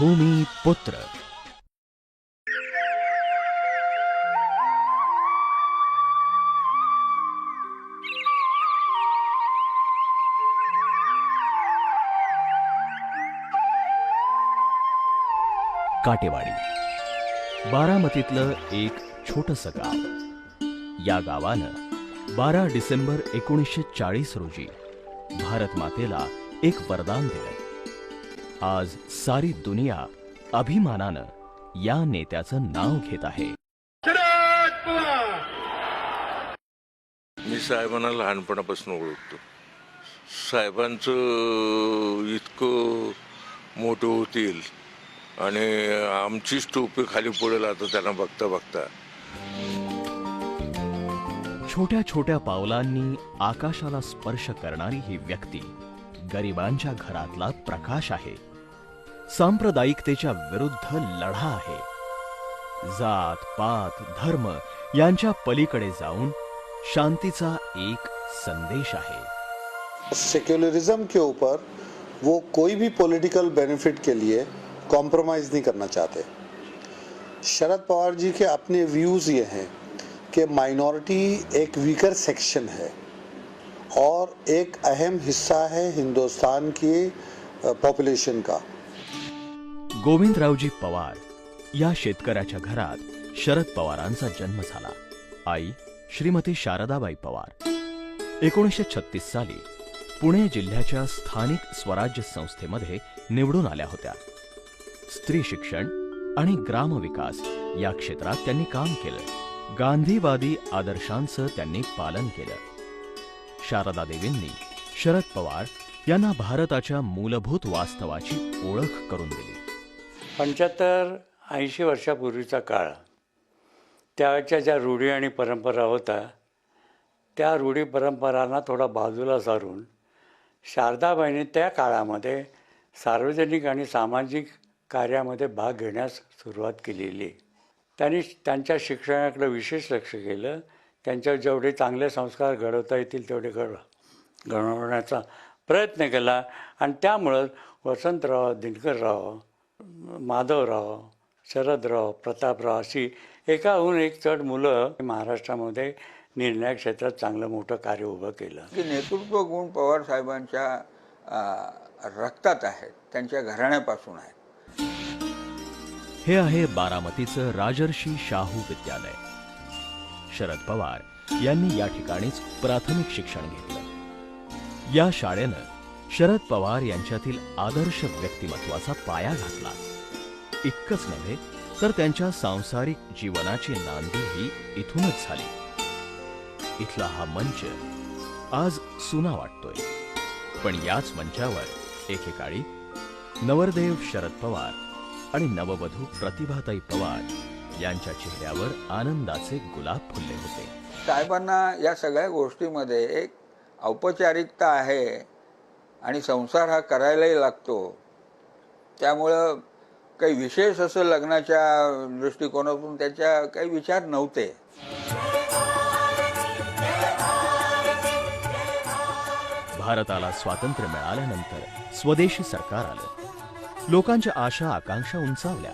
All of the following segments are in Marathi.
भूमिपुत्र. काटेवाडी बारामतीतलं एक छोटंसं गाव. या गावानं 12 डिसेंबर 1940 रोजी भारत मातेला एक वरदान दिलं. आज सारी दुनिया अभिमानानं या नेत्याचं नाव घेत आहे. मी साहेबांना लहानपणापासून ओळखतो. साहेबांचं इतकं मोठं होतील आणि आमचीच टोपी खाली पडेल आता त्यांना बघता बघता. छोट्या छोट्या पावलांनी आकाशाला स्पर्श करणारी ही व्यक्ती गरिबांच्या घरातला प्रकाश आहे. सांप्रदायिकतेच्या विरुद्ध लढा आहे. जात पात धर्म यांच्या पलीकडे जाऊन शांतीचा एक संदेश आहे. सेक्युलरिज्म के ऊपर वो कोई भी पॉलिटिकल बेनिफिट के लिए कॉम्प्रोमाइज नहीं करना चाहते. शरद पवार जी के अपने व्यूज ये हैं कि माइनॉरिटी एक वीकर सेक्शन है और एक अहम हिस्सा है हिंदुस्तान की पॉपुलेशन का. गोविंदरावजी पवार या शेतकऱ्याच्या घरात शरद पवारांचा जन्म झाला. आई श्रीमती शारदाबाई पवार 1936 साली पुणे जिल्ह्याच्या स्थानिक स्वराज्य संस्थेमध्ये निवडून आल्या होत्या. स्त्री शिक्षण आणि ग्रामविकास या क्षेत्रात त्यांनी काम केलं. गांधीवादी आदर्शांचं त्यांनी पालन केलं. शारदा देवींनी शरद पवार यांना भारताच्या मूलभूत वास्तवाची ओळख करून दिली. 75-80 वर्षापूर्वीचा काळ, त्याच्या ज्या रूढी आणि परंपरा होत्या त्या रूढी परंपरांना थोडा बाजूला सारून शारदाबाईंनी त्या काळामध्ये सार्वजनिक आणि सामाजिक कार्यामध्ये भाग घेण्यास सुरुवात केलेली. त्यांनी त्यांच्या शिक्षणाकडे विशेष लक्ष केलं. त्यांच्यावर जेवढे चांगले संस्कार घडवता येतील तेवढे घडवण्याचा प्रयत्न केला आणि त्यामुळं वसंतराव, दिनकरराव, माधवराव, शरदराव, प्रतापराव अशी एकाहून एक चढ मुलं महाराष्ट्रामध्ये निर्णायक क्षेत्रात चांगलं मोठं कार्य उभं केलं. की नेतृत्व गुण पवार साहेबांच्या रक्तात आहेत, त्यांच्या घराण्यापासून आहे. हे आहे बारामतीचं राजर्षी शाहू विद्यालय. शरद पवार यांनी या ठिकाणीच प्राथमिक शिक्षण घेतलं. या शाळेनं शरद पवार यांच्यातील आदर्श व्यक्तिमत्वाचा पाया घातला. इतकंच नव्हे तर त्यांच्या सांसारिक जीवनाची नांदीही इथूनच झाली. इथला हा मंच आज सुना वाटतोय, पण याच मंचावर एकेकाळी नवरदेव शरद पवार आणि नववधू प्रतिभाताई पवार यांच्या चेहऱ्यावर आनंदाचे गुलाब फुलले होते. साहेबांना या सगळ्या गोष्टीमध्ये एक औपचारिकता आहे आणि संसार हा करायलाही लागतो. त्यामुळं काही विशेष असं लग्नाच्या दृष्टिकोनातून त्याच्या काही विचार नव्हते. भारताला स्वातंत्र्य मिळाल्यानंतर स्वदेशी सरकार आलं. लोकांच्या आशा आकांक्षा उंचावल्या.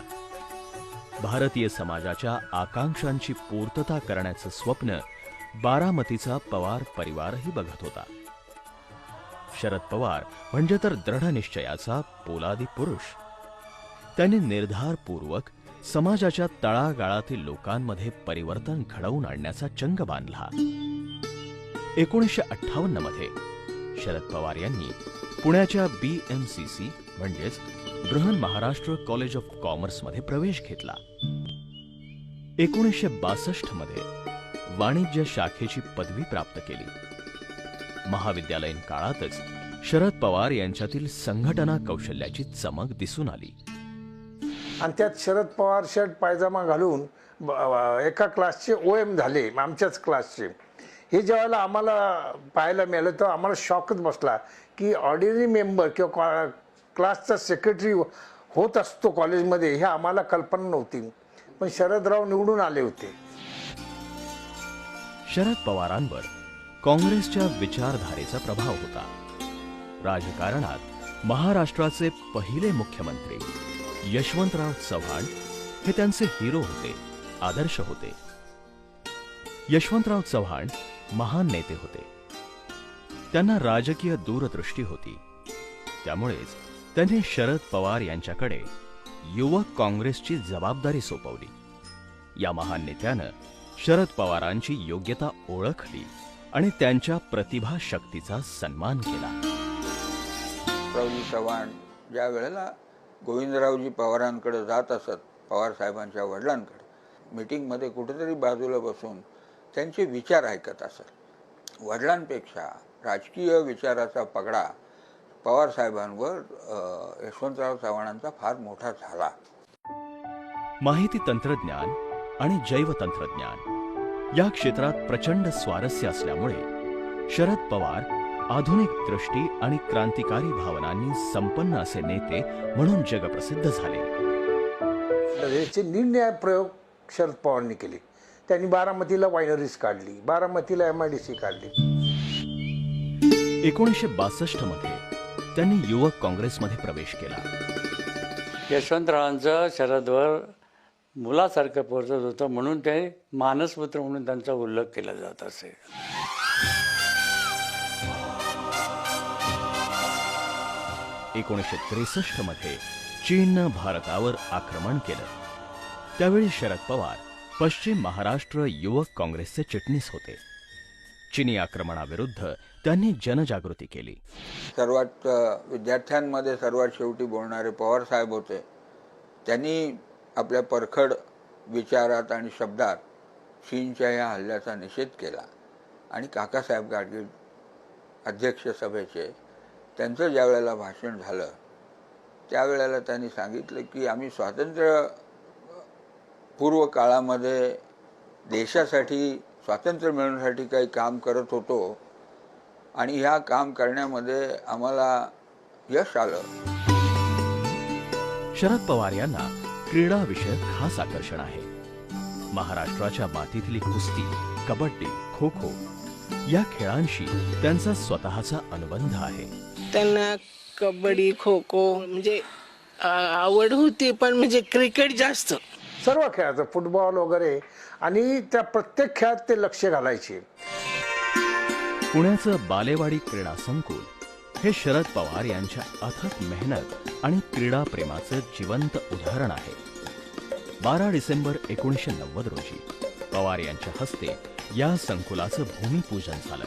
भारतीय समाजाच्या आकांक्षांची पूर्तता करण्याचं स्वप्न बारामतीचा पवार परिवारही बघत होता. शरद पवार म्हणजे तर दृढ निश्चयाचा पोलादी पुरुष. त्यांनी निर्धारपूर्वक समाजाच्या तळागाळातील लोकांमध्ये परिवर्तन घडवून आणण्याचा चंग बांधला. 1958 मध्ये शरद पवार यांनी पुण्याच्या BMCC म्हणजेच Brihan Maharashtra college of commerce मध्ये प्रवेश घेतला. 1962 मध्ये वाणिज्य शाखेची पदवी प्राप्त केली. महाविद्यालयीन काळातच शरद पवार यांच्यातील संघटना कौशल्याची चमक दिसून आली. आणि त्यात शरद पवार शर्ट पायजामा घालून एका क्लासचे OM झाले, आमच्याच क्लासचे. हे ज्यावेळेला आम्हाला पाहायला मिळालं तर आम्हाला शॉकच बसला की ऑर्डिनरी मेंबर किंवा क्लासचा सेक्रेटरी होत असतो कॉलेजमध्ये, हे आम्हाला कल्पना नव्हती. पण शरदराव निवडून आले होते. शरद पवारांवर काँग्रेसच्या विचारधारेचा प्रभाव होता. राजकारणात महाराष्ट्राचे पहिले मुख्यमंत्री यशवंतराव चव्हाण हे त्यांचे हिरो होते, आदर्श होते. यशवंतराव चव्हाण महान नेते होते. त्यांना राजकीय दूरदृष्टी होती. त्यामुळेच त्यांनी शरद पवार यांच्याकडे युवक काँग्रेसची जबाबदारी सोपवली. या महान नेत्यानं शरद पवारांची योग्यता ओळखली आणि त्यांच्या प्रतिभा शक्तीचा सन्मान केला. रावजी चव्हाण ज्या वेळेला गोविंदरावजी पवारांकडे जात असत, पवार साहेबांच्या वडिलांकडे, मीटिंगमध्ये कुठेतरी बाजूला बसून त्यांचे विचार ऐकत असत. वडिलांपेक्षा राजकीय विचाराचा पगडा पवार साहेबांवर यशवंतराव चव्हाणांचा फार मोठा झाला. माहिती तंत्रज्ञान आणि जैवतंत्रज्ञान या क्षेत्रात प्रचंड स्वारस्य असल्यामुळे शरद पवार आधुनिक दृष्टी आणि क्रांतिकारी भावनांनी संपन्न असे नेते म्हणून जगप्रसिद्ध झाले. याचे निरनिराळे प्रयोग शरद पवारांनी केले. त्यांनी बारामतीला वायनरीज काढली, बारामतीला MIDC काढली. 1962 मध्ये त्यांनी युवक काँग्रेसमध्ये प्रवेश केला. यशवंतरावांचं शरदवर मुलासारखं पोचत होतं, म्हणून ते मानसपुत्र म्हणून त्यांचा उल्लेख केला जात असे. 1963 मध्ये चीननं भारतावर आक्रमण केलं. त्यावेळी शरद पवार पश्चिम महाराष्ट्र युवक काँग्रेसचे चिटणीस होते. चीनी आक्रमणाविरुद्ध त्यांनी जनजागृती केली. सर्वात विद्यार्थ्यांमध्ये सर्वात शेवटी बोलणारे पवार साहेब होते. त्यांनी आपल्या परखड विचारात आणि शब्दात चीनच्या या हल्ल्याचा निषेध केला आणि काकासाहेब गाडगीळ अध्यक्ष सभेचे त्यांचं ज्या वेळेला भाषण झालं त्यावेळेला त्यांनी सांगितलं की आम्ही स्वातंत्र्य पूर्व काळामध्ये देशासाठी स्वातंत्र्य मिळवण्यासाठी काही काम करत होतो आणि ह्या काम करण्यामध्ये आम्हाला यश आलं. शरद पवार यांना क्रीडा विषयक खास आकर्षण आहे. महाराष्ट्राच्या मातीतली कुस्ती, कबड्डी, खो खो या खेळांशी त्यांचा स्वतःचा अनुबंध आहे. त्यांना कबड्डी, खो खो म्हणजे आवड होती, पण म्हणजे क्रिकेट जास्त. सर्व खेळाचं, फुटबॉल वगैरे, आणि त्या प्रत्येक खेळात ते लक्ष घालायचे. पुण्याचं बालेवाडी क्रीडा संकुल हे शरद पवार यांच्या अथक मेहनत आणि क्रीडा प्रेमाचं जिवंत उदाहरण आहे. 12 डिसेंबर 1990 रोजी पवार यांच्या हस्ते या संकुलाचं भूमिपूजन झालं.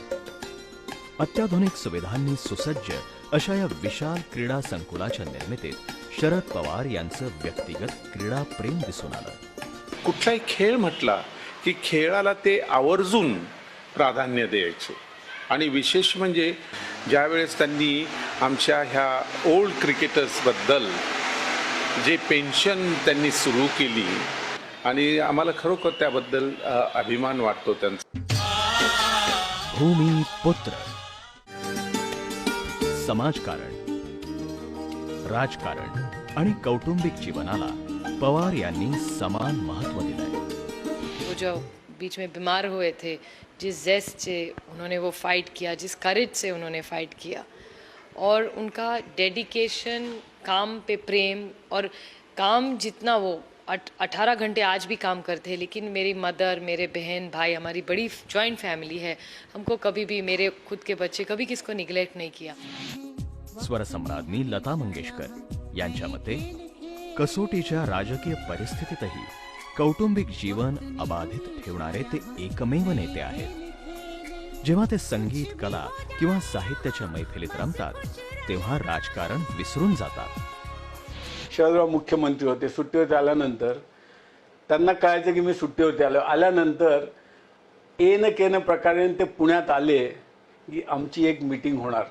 अत्याधुनिक सुविधांनी सुसज्ज अशा या विशाल क्रीडा संकुलाच्या निर्मितीत शरद पवार यांचं व्यक्तिगत क्रीडा प्रेम दिसून आलं. कुठलाही खेळ म्हटला की खेळाला ते आवर्जून प्राधान्य द्यायचे. आणि विशेष म्हणजे ज्यावेळेस त्यांनी आमच्या ह्या ओल्ड क्रिकेटर्सबद्दल जे पेन्शन त्यांनी सुरू केली आणि आम्हाला खरोखर त्याबद्दल अभिमान वाटतो त्यांचा. भूमी पुत्र. समाजकारण, राजकारण आणि कौटुंबिक जीवनाला पवार यांनी समान महत्त्व दिलंय. वो जो बीच में बीमार हुए थे, जिस जेस्ट से उन्होंने वो फाइट किया, जिस करेज से उन्होंने फाइट किया, और उनका डेडिकेशन, काम पे प्रेम, और काम जितना वो 18 घंटे आज भी काम करते हैं. लेकिन मेरी मदर, मेरे बहन भाई, हमारी बड़ी जॉइंट फैमिली है. हमको कभी भी, मेरे खुद के बच्चे, कभी किसको निग्लेक्ट नहीं किया. स्वरसम्राज्ञी लता मंगेशकर यांच्या मते कसोटीच्या राजकीय परिस्थितीतही कौटुंबिक जीवन अबाधित ठेवणारे ते एकमेव नेते आहेत. जेव्हा ते संगीत, कला किंवा साहित्याच्या मैफिलीत रमतात तेव्हा राजकारण विसरून जातात. शरदराव मुख्यमंत्री होते. सुट्टीवरती आल्यानंतर त्यांना कळायचं की मी सुट्टीवरती आल्यानंतर येणं केनं प्रकारे ते पुण्यात आले की आमची एक मीटिंग होणार.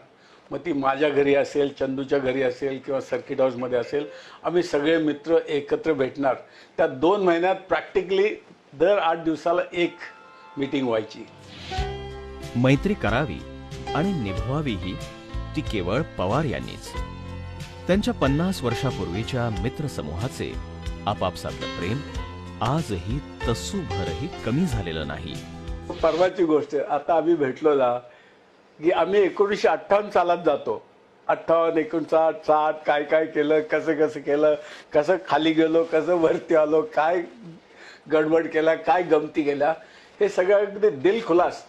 मग ती माझ्या घरी असेल, चंदूच्या घरी असेल किंवा सर्किट हाऊसमध्ये असेल. आम्ही सगळे मित्र एकत्र भेटणार. त्या 2 महिन्यात प्रॅक्टिकली दर 8 दिवसाला एक मीटिंग व्हायची. मैत्री करावी आणि निभवावीही ती केवळ पवार यांनीच. त्यांच्या 50 वर्षापूर्वीच्या मित्रसमूहाचे आपापसातलं प्रेम आजही तसूभरही कमी झालेलं नाही. परवाची गोष्ट, आता आम्ही भेटलो ना की आम्ही 1958 सालात जातो 58, 59, 60 काय काय केलं, कसं केलं, कसं खाली गेलो, कसं वरती आलो, काय गडबड केला, काय गमती केल्या, हे सगळं अगदी दिलखुलास.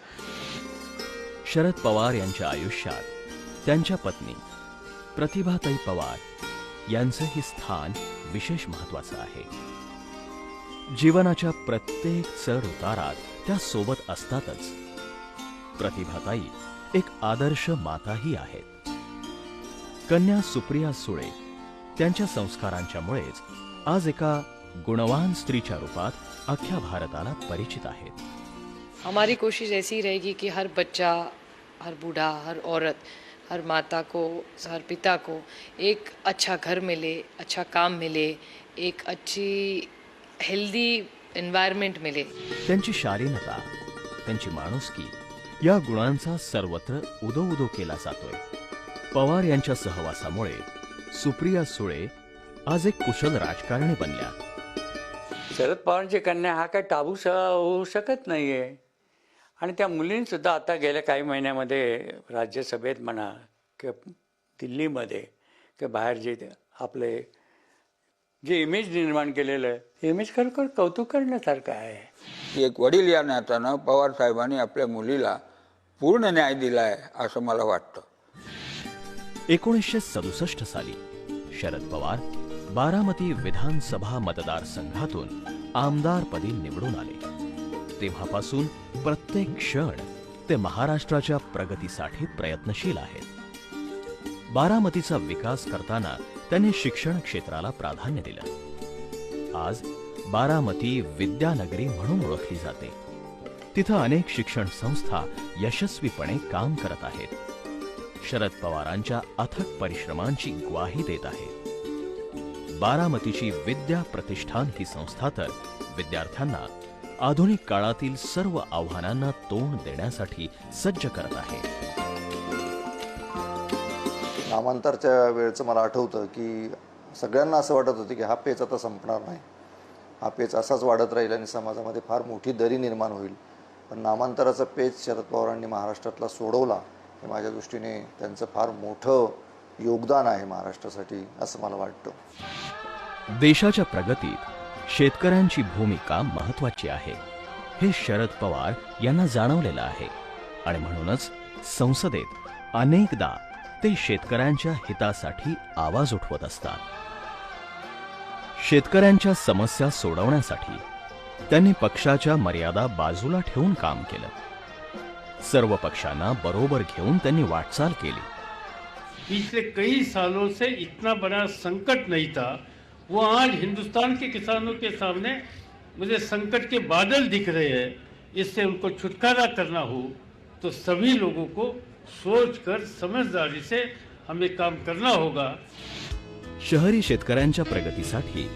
शरद पवार यांच्या आयुष्यात त्यांच्या पत्नी प्रतिभाताई पवार यांचं हे स्थान विशेष महत्वाचं आहे. जीवनाच्या प्रत्येक चढ उतारात त्या सोबत असतातच. प्रतिभाताई एक आदर्श माताही आहेत. कन्या सुप्रिया सुळे त्यांच्या संस्कारांच्यामुळेच आज एका गुणवान स्त्रीच्या रूपात अख्ख्या भारताला परिचित आहेत. हमारी कोशिश ऐसी रहेगी कि हर बच्चा, हर बूढ़ा, हर औरत, हर माता को, हर पिता को एक अच्छा घर मिले, अच्छा काम मिले, एक अच्छी हेल्दी एनवायरनमेंट मिले. त्यांची शालीनता, त्यांची माणुसकी या गुणांचा सर्वत्र उदो केला जातोय. पवार यांच्या सहवासामुळे सुप्रिया सुळे आज एक कुशल राजकारणी बनल्या. शरद पवारांची कन्या हा काय टाबूस होऊ शकत नाहीये. आणि त्या मुलींसुद्धा आता गेल्या काही महिन्यामध्ये राज्यसभेत म्हणा किंवा दिल्लीमध्ये किंवा बाहेर जे आपले जे इमेज निर्माण केलेलं आहे, हे इमेज खरोखर कौतुक करण्यासारखं आहे. एक वडील या नात्यानं पवार साहेबांनी आपल्या मुलीला पूर्ण न्याय दिला आहे असं मला वाटतं. 1967 साली शरद पवार बारामती विधानसभा मतदारसंघातून आमदारपदी निवडून आले. तेव्हापासून प्रत्येक क्षण ते महाराष्ट्राच्या प्रगतीसाठी प्रयत्नशील आहेत. बारामतीचा विकास करताना त्यांनी शिक्षण क्षेत्राला प्राधान्य दिलं. आज बारामती विद्यानगरी म्हणून ओळखली जाते. तिथं अनेक शिक्षण संस्था यशस्वीपणे काम करत आहेत. शरद पवारांच्या अथक परिश्रमांची ग्वाही देत आहेत. बारामतीची विद्या प्रतिष्ठान ही संस्था तर विद्यार्थ्यांना आधुनिक काळातील सर्व आव्हानांना तोंड देण्यासाठी सज्ज करत आहे. नामांतरच्या वेळेचं मला आठवतं की सगळ्यांना असं वाटत होतं की हा पेच आता संपणार नाही, हा पेच असाच वाढत राहील आणि समाजामध्ये फार मोठी दरी निर्माण होईल. पण नामांतराचा पेच शरद पवारांनी महाराष्ट्रातला सोडवला. हे माझ्या दृष्टीने त्यांचं फार मोठं योगदान आहे महाराष्ट्रासाठी असं मला वाटतं. देशाच्या प्रगतीत शेतकऱ्यांची भूमिका महत्वाची आहे हे शरद पवार यांना जाणवलेलं आहे. आणि म्हणूनच संसदेत अनेकदा ते शेतकऱ्यांच्या हितासाठी आवाज उठवत असतात. शेतकऱ्यांच्या समस्या सोडवण्यासाठी त्यांनी पक्षाच्या मर्यादा बाजूला ठेवून काम केलं. सर्व पक्षांना बरोबर घेऊन त्यांनी वाटचाल केली. पिछले कई सालों से इतना बड़ा संकट नहीं था, वो आज हिंदुस्तान के किसानों के सामने मुझे संकट के बादल दिख रहे हैं. इससे उनको छुटकारा करना हो तो सभी लोगों को सोचकर समझदारी से हमें काम करना होगा. शहरी शेतकऱ्यांच्या प्रगतीसाठी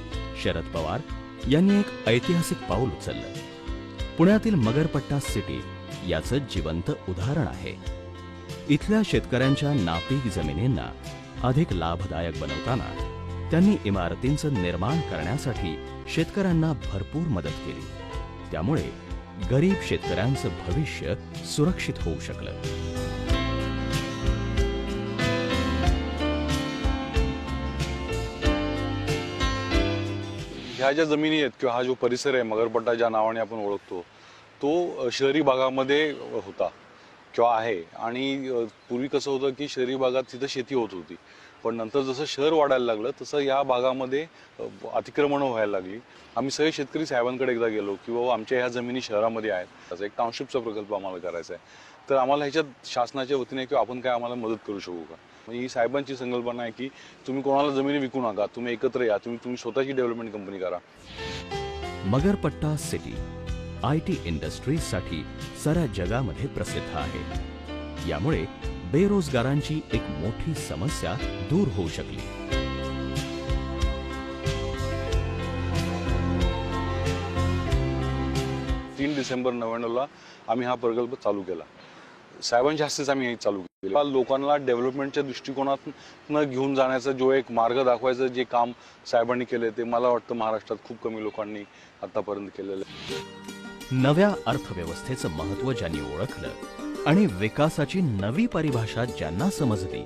शरद पवार यांनी एक ऐतिहासिक पाऊल उचललं. पुण्यातील मगरपट्टा सिटी याचं जिवंत उदाहरण आहे. इथल्या शेतकऱ्यांच्या नापीक जमिनींना अधिक लाभदायक बनवताना त्यांनी इमारतींचं निर्माण करण्यासाठी शेतकऱ्यांना भरपूर मदत केली. त्यामुळे गरीब शेतकऱ्यांचं भविष्य सुरक्षित होऊ शकलं. ह्या ज्या जमिनी आहेत किंवा हा जो परिसर आहे मगरपट्टा ज्या नावाने आपण ओळखतो तो शहरी भागामध्ये होता किंवा आहे. आणि पूर्वी कसं होतं की शहरी भागात तिथं शेती होत होती, पण नंतर जसं शहर वाढायला लागलं तसं या भागामध्ये अतिक्रमणं व्हायला लागली. आम्ही सगळे शेतकरी साहेबांकडे एकदा गेलो की बाबा आमच्या ह्या जमिनी शहरामध्ये आहेत, त्याचा एक टाउनशिपचा प्रकल्प आम्हाला करायचा आहे, तर आम्हाला ह्याच्यात शासनाच्या वतीने किंवा आपण काय आम्हाला मदत करू शकू का. म्हणजे ही साहेबांची संकल्पना आहे की तुम्ही कोणाला जमिनी विकू नका, तुम्ही एकत्र या, तुम्ही स्वतःची डेव्हलपमेंट कंपनी करा. मगरपट्टा सिटी IT इंडस्ट्रीजसाठी साऱ्या जगामध्ये प्रसिद्ध आहे. यामुळे बेरोजगारांची एक मोठी समस्या दूर होऊ शकली. 3 डिसेंबर 99 आम्ही हा प्रकल्प चालू केला. साहेबांच्या हस्तेच आम्ही हे चालू केलं. लोकांना डेव्हलपमेंटच्या दृष्टिकोनातून घेऊन जाण्याचा जो एक मार्ग दाखवायचं जे काम साहेबांनी केले ते मला वाटतं महाराष्ट्रात खूप कमी लोकांनी आतापर्यंत केलेलं आहे. नव्या अर्थव्यवस्थेचं महत्त्व ज्यांनी ओळखलं आणि विकासाची नवी परिभाषा ज्यांना समजली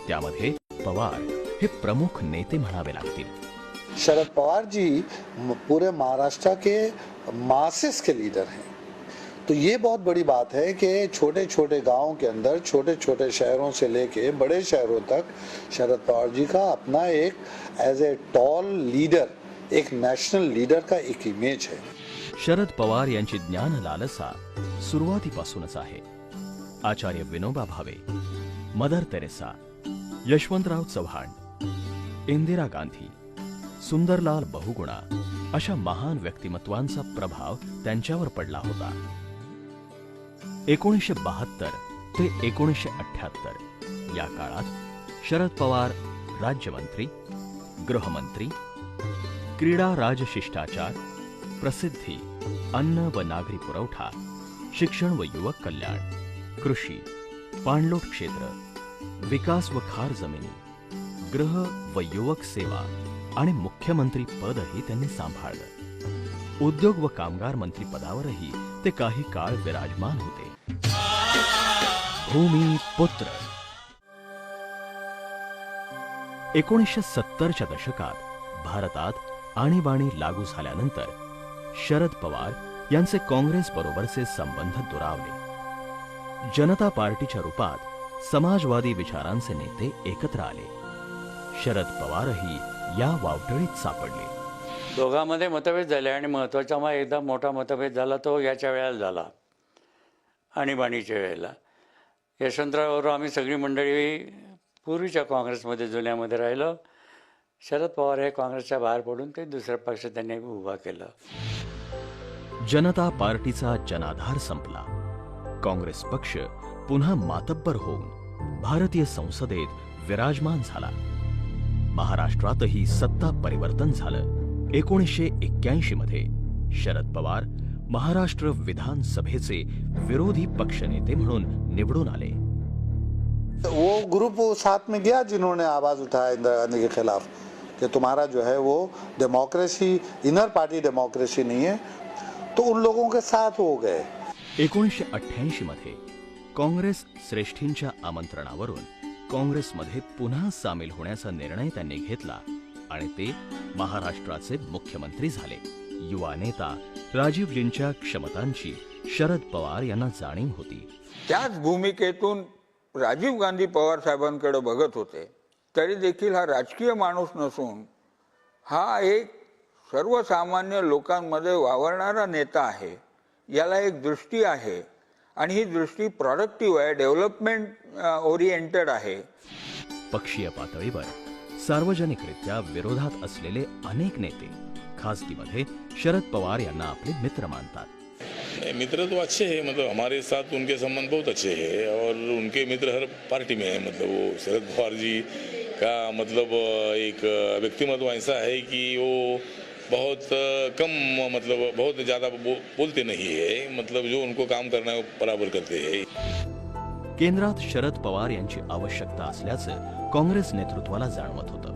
त्यामध्ये पवार हे प्रमुख नेते म्हणावे लागतील. शरद पवार जी पूरे महाराष्ट्र के मासेस के लीडर हैं, तो ये बहुत बड़ी बात है कि छोटे छोटे गांवों के अंदर, छोटे छोटे शहरों से लेके बड़े शहरों तक शरद पवार जी का अपना एक एज ए टॉल लीडर, एक नेशनल लीडर का एक इमेज है. शरद पवार यांची ज्ञान लालसा सुरुवातीपासूनच आहे. आचार्य विनोबा भावे, मदर तेरेसा, यशवंतराव चव्हाण, इंदिरा गांधी, सुंदरलाल बहुगुणा अशा महान व्यक्तिमत्वांचा प्रभाव त्यांच्यावर पडला होता. 1972 ते 1978 या काळात शरद पवार राज्यमंत्री, गृहमंत्री, क्रीडा राजशिष्टाचार, प्रसिद्धी, अन्न व नागरी पुरवठा, शिक्षण व युवक कल्याण, कृषी, पाणलोट क्षेत्र, विकास व खार जमिनी, गृह व युवक सेवा आणि मुख्यमंत्री पदही त्यांनी सांभाळलं. उद्योग व कामगार मंत्री पदावरही ते काही काळ विराजमान होते. भूमी पुत्र. 1970च्या दशकात भारतात आणीबाणी लागू झाल्यानंतर शरद पवार यांचे काँग्रेस बरोबरचे संबंध दुरावले. जनता पार्टीच्या रूपात समाजवादी विचारांचे नेते एकत्र आले. शरद पवारही या वावटळीत सापडले. दोघांमध्ये मतभेद झाले आणि महत्त्वाचा मग एकदा मोठा मतभेद झाला तो याच्या वेळेला झाला, आणीबाणीच्या वेळेला. यशवंतरावबरोबर आम्ही सगळी मंडळी पूर्वीच्या काँग्रेसमध्ये जुन्यामध्ये राहिलो. शरद पवार हे काँग्रेसच्या बाहेर पडून ते दुसरा पक्ष त्यांनी उभा केलं. जनता पार्टीचा जनाधार संपला. काँग्रेस पक्ष पुन्हा मातब्बर होऊन भारतीय संसदेत विराजमान झाला. महाराष्ट्रातही सत्ता परिवर्तन झालं. 1981 मध्ये शरद पवार महाराष्ट्र विधानसभेचे विरोधी पक्षनेते म्हणून निवडून आले. वो ग्रुप साथ में गया जिन्होंने आवाज उठाया इंदिरा गांधी के खिलाफ कि तुम्हारा जो है वो डेमोक्रेसी, इनर पार्टी डेमोक्रेसी नहीं है, तो उन लोगों के साथ हो गए. 1988 मध्ये काँग्रेस श्रेष्ठींच्या आमंत्रणावरून काँग्रेसमध्ये पुन्हा सामील होण्याचा निर्णय त्यांनी घेतला आणि ते महाराष्ट्राचे मुख्यमंत्री झाले. युवा नेता राजीवजींच्या क्षमतांची शरद पवार यांना जाणीव होती. त्याच भूमिकेतून राजीव गांधी पवार साहेबांकडे बघत होते. तरी देखील हा राजकीय माणूस नसून हा एक सर्वसामान्य लोकांमध्ये वावरणारा नेता आहे. याला एक दृष्टी आहे आणि ही दृष्टी प्रोडक्टिव्ह आहे, डेव्हलपमेंट ओरिएंटेड आहे. पक्षीय पातळीवर सार्वजनिकरित्या विरोधात असलेले अनेक नेते खासगीमध्ये शरद पवार यांना आपले मित्र मानतात. मित्र तो अच्छे हैं, मतलब हमारे साथ उनके संबंध बहुत अच्छे हैं और उनके मित्र हर पार्टी में है. मतलब वो शरद पवार जी का मतलब एक व्यक्तिमत्व ऐसा है कि वो बहुत कम, मतलब बहुत ज़्यादा बोलते नहीं है. मतलब जो उनको काम करना है वो बराबर करते हैं. केंद्रात शरद पवार यांची आवश्यकता असल्याचं काँग्रेस नेतृत्वाला जाणवत होतं.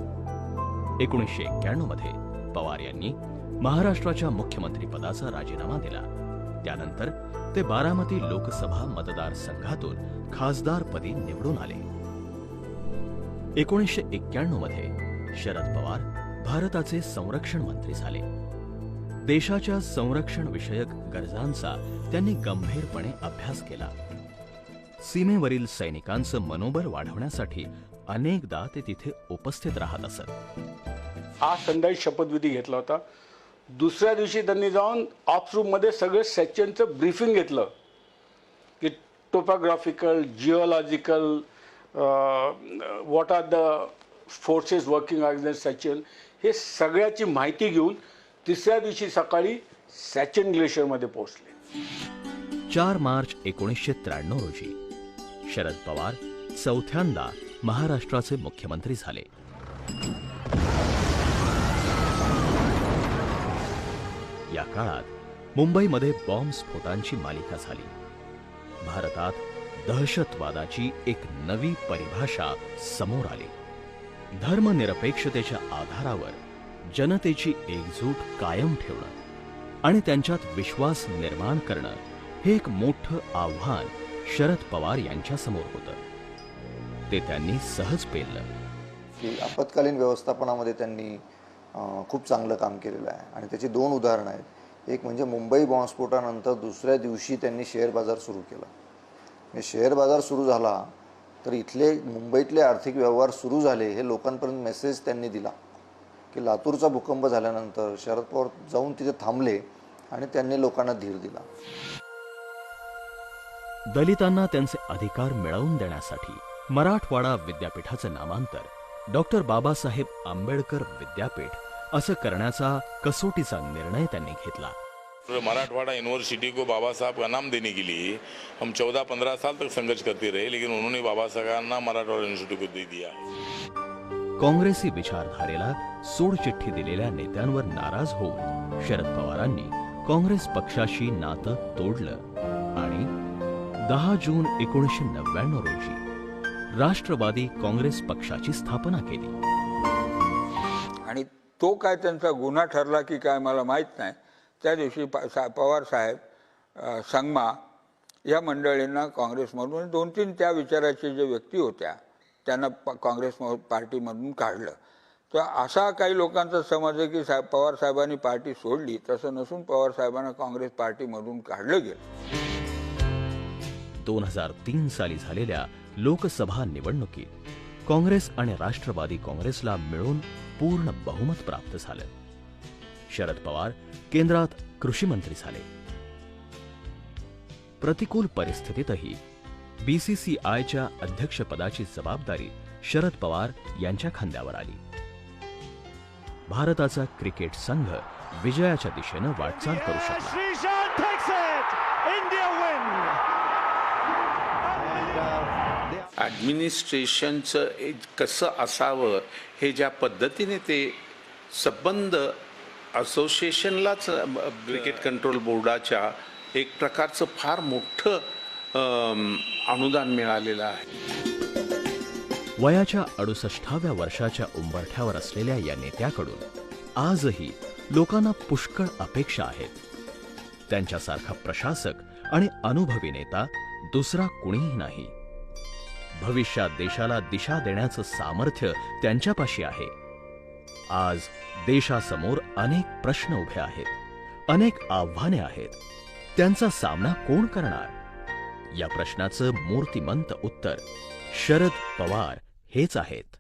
1991 मध्ये पवार यांनी महाराष्ट्राच्या मुख्यमंत्री पदाचा राजीनामा दिला. त्यानंतर ते बारामती लोकसभा मतदारसंघातून खासदारपदी निवडून आले. 1991 मध्ये शरद पवार भारताचे संरक्षण मंत्री झाले. देशाच्या संरक्षण विषयक गरजांचा त्यांनी गंभीरपणे अभ्यास केला. सीमेवरील सैनिकांचं मनोबल वाढवण्यासाठी अनेकदा ते तिथे उपस्थित राहत असत. आज संध्याकाळी शपथविधी घेतला होता. दुसऱ्या दिवशी त्यांनी जाऊन ऑप्स रूममध्ये सगळे सेक्शनचं ब्रीफिंग घेतलं की topographical, geological, what are the forces working against Sachin, हे सगळ्याची माहिती घेऊन तिसऱ्या दिवशी सकाळी सचिन ग्लेशियरमध्ये पोहोचले. 4 मार्च 1993 रोजी शरद पवार चौथ्यांदा महाराष्ट्राचे मुख्यमंत्री झाले. या काळात मुंबईमध्ये बॉम्बस्फोटांची मालिका झाली. भारतात दहशतवादाची एक नवी परिभाषा समोर आली. धर्मनिरपेक्षतेच्या आधारावर जनतेची एकजूट कायम ठेवणं आणि त्यांच्यात विश्वास निर्माण करणं हे एक मोठं आव्हान शरद पवार यांच्या समोर होतं. ते त्यांनी सहज पेललं. की आपत्कालीन व्यवस्थापनामध्ये त्यांनी खूप चांगलं काम केलेलं आहे आणि त्याची 2 उदाहरणं आहेत. एक म्हणजे मुंबई बॉम्बस्फोटानंतर दुसऱ्या दिवशी त्यांनी शेअर बाजार सुरू केला. शेअर बाजार सुरू झाला तर इथले मुंबईतले आर्थिक व्यवहार सुरू झाले हे लोकांपर्यंत मेसेज त्यांनी दिला की लातूरचा भूकंप झाल्यानंतर शरद पवार जाऊन तिथे थांबले आणि त्यांनी लोकांना धीर दिला. दलितांना त्यांचे अधिकार मिळवून देण्यासाठी मराठवाडा विद्यापीठाचं नामांतर डॉक्टर बाबासाहेब आंबेडकर विद्यापीठ असं करण्याचा कसोटीचा निर्णय त्यांनी घेतला. मराठवाड़ा यूनिवर्सिटी को बाबा साहब का नाम देने के लिए हम 14-15 साल तक संघर्ष करते रहे, लेकिन उन्होंने बाबा साहब का नाम मराठवाड़ा यूनिवर्सिटी को दे दिया. काँग्रेसी विचारधारेला सोडचिठ्ठी दिलेल्या नेत्यांवर नाराज होऊन शरद पवारांनी काँग्रेस पक्षाशी नातं तोडलं आणि 10 जून 1999 रोजी राष्ट्रवादी काँग्रेस पक्षाची स्थापना केली. आणि तो काय त्यांचा गुन्हा ठरला की काय मला माहीत नाही. त्या दिवशी पवार साहेब, संगमा या मंडळींना काँग्रेसमधून 2-3 त्या विचाराचे जे व्यक्ती होत्या त्यांना काँग्रेस पार्टीमधून काढलं. तर असा काही लोकांचा समज आहे की पवार साहेबांनी पार्टी सोडली. तसं नसून पवार साहेबांना काँग्रेस पार्टीमधून काढलं गेलं. 2003 साली झालेल्या लोकसभा निवडणुकीत काँग्रेस आणि राष्ट्रवादी काँग्रेसला मिळून पूर्ण बहुमत प्राप्त झालं. शरद पवार केंद्रात कृषी मंत्री झाले. प्रतिकूल परिस्थितीतही बीसीसीआयच्या अध्यक्षपदाची जबाबदारी शरद पवार यांच्या खांद्यावर आली. भारताचा क्रिकेट संघ विजयाच्या दिशेनं वाटचाल करू शकला. ॲडमिनिस्ट्रेशनचं कसं असावं हे ज्या पद्धतीने ते संबंध असोसिएशनलाच क्रिकेट कंट्रोल बोर्डाच्या एक प्रकारचं फार मोठं अनुदान मिळालेलं आहे. वयाच्या 68व्या वर्षाच्या उंबरठ्यावर असलेल्या या नेत्याकडून आजही लोकांना पुष्कळ अपेक्षा आहेत. त्यांच्यासारखा प्रशासक आणि अनुभवी नेता दुसरा कुणीही नाही. भविष्यात देशाला दिशा देण्याचं सामर्थ्य त्यांच्यापाशी आहे. आज देशासमोर अनेक प्रश्न उभे आहेत, अनेक आव्हाने आहेत. त्यांचा सामना कोण करणार? या प्रश्नाचं मूर्तिमंत उत्तर शरद पवार हेच आहेत.